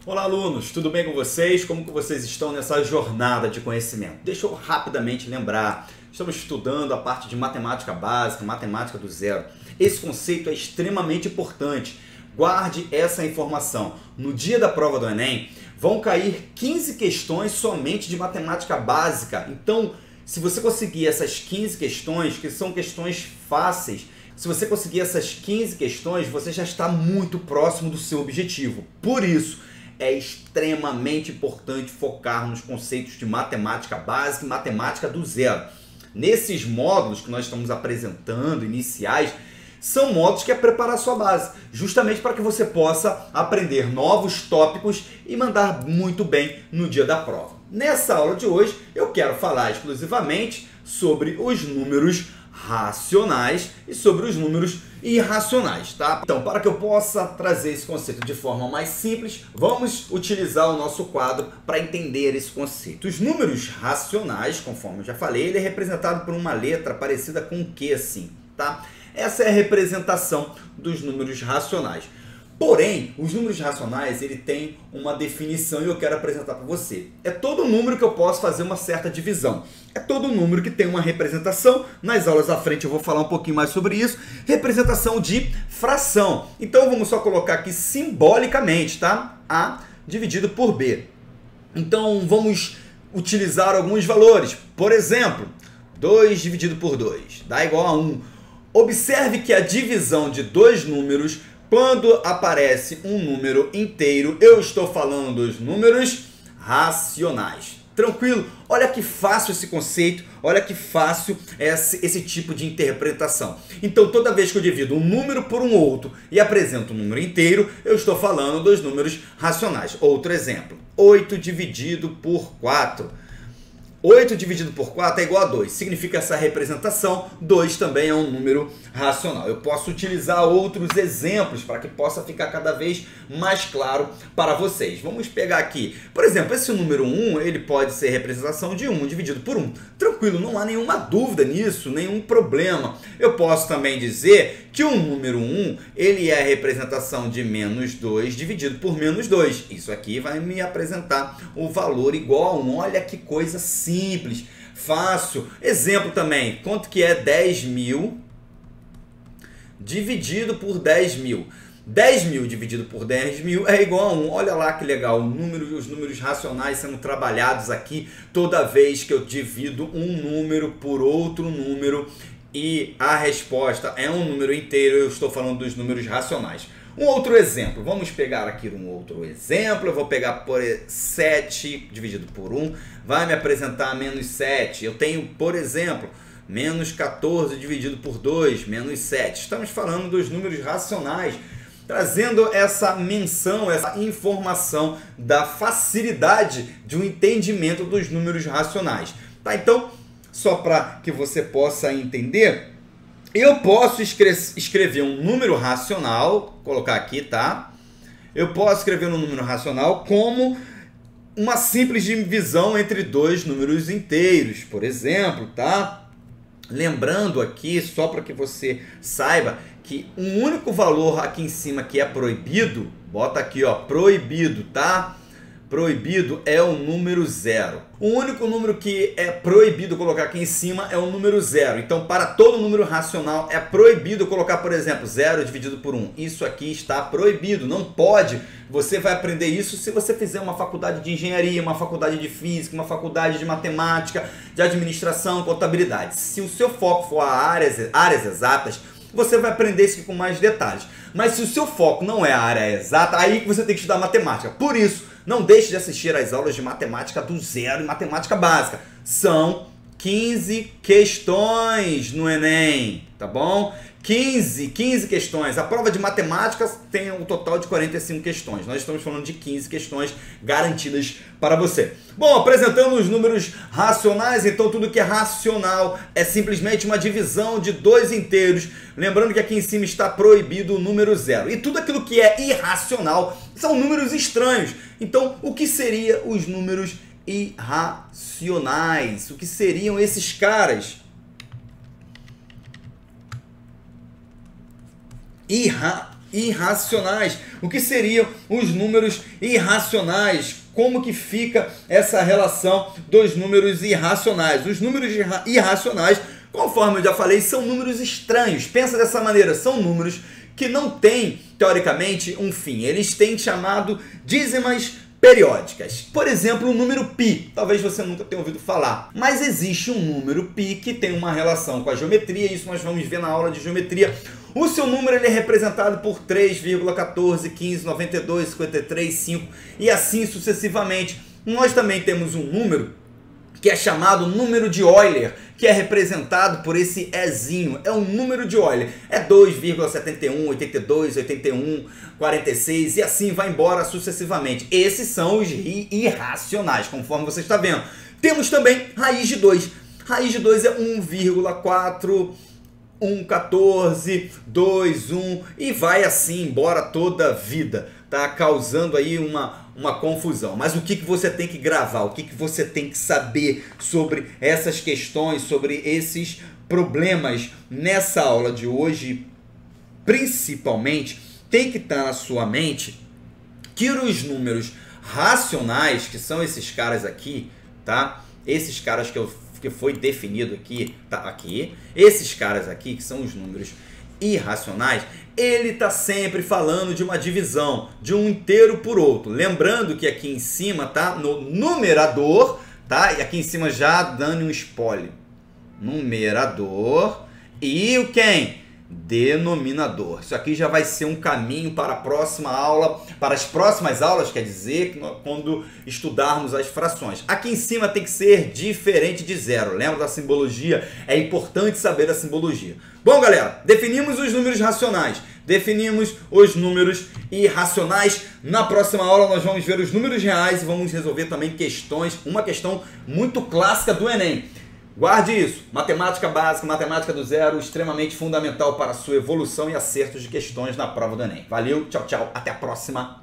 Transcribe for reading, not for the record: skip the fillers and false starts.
Olá, alunos, tudo bem com vocês? Como que vocês estão nessa jornada de conhecimento? Deixa eu rapidamente lembrar, estamos estudando a parte de matemática básica, matemática do zero. Esse conceito é extremamente importante. Guarde essa informação. No dia da prova do Enem, vão cair 15 questões somente de matemática básica. Então, se você conseguir essas 15 questões, que são questões fáceis, se você conseguir essas 15 questões, você já está muito próximo do seu objetivo. Por isso, é extremamente importante focar nos conceitos de matemática básica e matemática do zero. Nesses módulos que nós estamos apresentando, iniciais, são módulos que é preparar a sua base, justamente para que você possa aprender novos tópicos e mandar muito bem no dia da prova. Nessa aula de hoje, eu quero falar exclusivamente sobre os números racionais e sobre os números irracionais, tá? Então, para que eu possa trazer esse conceito de forma mais simples, vamos utilizar o nosso quadro para entender esse conceito. Os números racionais, conforme eu já falei, ele é representado por uma letra parecida com o Q, assim, tá? Essa é a representação dos números racionais. Porém, os números racionais, ele tem uma definição e eu quero apresentar para você. É todo número que eu posso fazer uma certa divisão. É todo número que tem uma representação. Nas aulas à frente eu vou falar um pouquinho mais sobre isso. Representação de fração. Então vamos só colocar aqui simbolicamente, tá? A dividido por B. Então vamos utilizar alguns valores. Por exemplo, 2 dividido por 2 dá igual a 1. Observe que a divisão de dois números, quando aparece um número inteiro, eu estou falando dos números racionais. Tranquilo? Olha que fácil esse conceito, olha que fácil esse tipo de interpretação. Então, toda vez que eu divido um número por um outro e apresento um número inteiro, eu estou falando dos números racionais. Outro exemplo, 8 dividido por 4. 8 dividido por 4 é igual a 2. Significa essa representação, 2 também é um número racional. Eu posso utilizar outros exemplos para que possa ficar cada vez mais claro para vocês. Vamos pegar aqui, por exemplo, esse número 1, ele pode ser representação de 1 dividido por 1. Tranquilo, não há nenhuma dúvida nisso, nenhum problema. Eu posso também dizer que o número 1, ele é a representação de menos 2 dividido por menos 2. Isso aqui vai me apresentar o valor igual a 1. Olha que coisa simples, fácil. Exemplo também, quanto que é 10.000 dividido por 10.000? 10.000 dividido por 10.000 é igual a 1. Olha lá que legal, os números racionais sendo trabalhados aqui toda vez que eu divido um número por outro número e a resposta é um número inteiro, eu estou falando dos números racionais. Um outro exemplo, vamos pegar aqui um outro exemplo, eu vou pegar por 7 dividido por 1, vai me apresentar menos 7. Eu tenho, por exemplo, menos 14 dividido por 2, menos 7. Estamos falando dos números racionais, trazendo essa menção, essa informação da facilidade de um entendimento dos números racionais. Tá? Então, só para que você possa entender, eu posso escrever um número racional, colocar aqui, tá? Eu posso escrever um número racional como uma simples divisão entre dois números inteiros, por exemplo, tá? Lembrando aqui, só para que você saiba, que um único valor aqui em cima que é proibido, bota aqui, ó, proibido, tá? Proibido é o número 0. O único número que é proibido colocar aqui em cima é o número 0. Então, para todo número racional é proibido colocar, por exemplo, 0 dividido por 1. Isso aqui está proibido, não pode. Você vai aprender isso se você fizer uma faculdade de engenharia, uma faculdade de física, uma faculdade de matemática, de administração, contabilidade. Se o seu foco for a áreas exatas, você vai aprender isso aqui com mais detalhes. Mas se o seu foco não é a área exata, aí que você tem que estudar matemática. Por isso, não deixe de assistir às aulas de matemática do zero e matemática básica. São 15 questões no Enem, tá bom? 15 questões. A prova de matemática tem um total de 45 questões. Nós estamos falando de 15 questões garantidas para você. Bom, apresentando os números racionais, então tudo que é racional é simplesmente uma divisão de dois inteiros. Lembrando que aqui em cima está proibido o número 0. E tudo aquilo que é irracional são números estranhos. Então, o que seriam os números irracionais? O que seriam esses caras? irracionais. O que seriam os números irracionais? Como que fica essa relação dos números irracionais? Os números irracionais, conforme eu já falei, são números estranhos. Pensa dessa maneira, são números que não têm, teoricamente, um fim. Eles têm chamado dízimas periódicas. Por exemplo, o número π. Talvez você nunca tenha ouvido falar. Mas existe um número π que tem uma relação com a geometria. Isso nós vamos ver na aula de geometria. O seu número ele é representado por 3,14, 15, 92, 53, 5 e assim sucessivamente. Nós também temos um número que é chamado número de Euler, que é representado por esse Ezinho. É um número de Euler. É 2,71, 82, 81, 46 e assim vai embora sucessivamente. Esses são os irracionais, conforme você está vendo. Temos também raiz de 2. Raiz de 2 é 1,4... 1,14, 2, 1 e vai assim embora toda a vida, tá? Causando aí uma confusão. Mas o que você tem que gravar? O que você tem que saber sobre essas questões, sobre esses problemas nessa aula de hoje? Principalmente, tem que estar na sua mente que os números racionais, que são esses caras aqui, tá? Esses caras que foi definido aqui, tá aqui. Esses caras aqui, que são os números irracionais, ele está sempre falando de uma divisão, de um inteiro por outro. Lembrando que aqui em cima tá no numerador, tá? E aqui em cima já dando um spoiler. Numerador e o quem? Denominador. Isso aqui já vai ser um caminho para a próxima aula, para as próximas aulas, quer dizer, quando estudarmos as frações. Aqui em cima tem que ser diferente de zero. Lembra da simbologia? É importante saber a simbologia. Bom, galera, definimos os números racionais, definimos os números irracionais. Na próxima aula nós vamos ver os números reais e vamos resolver também questões, uma questão muito clássica do Enem. Guarde isso, matemática básica, matemática do zero, extremamente fundamental para a sua evolução e acertos de questões na prova do Enem. Valeu, tchau, tchau, até a próxima.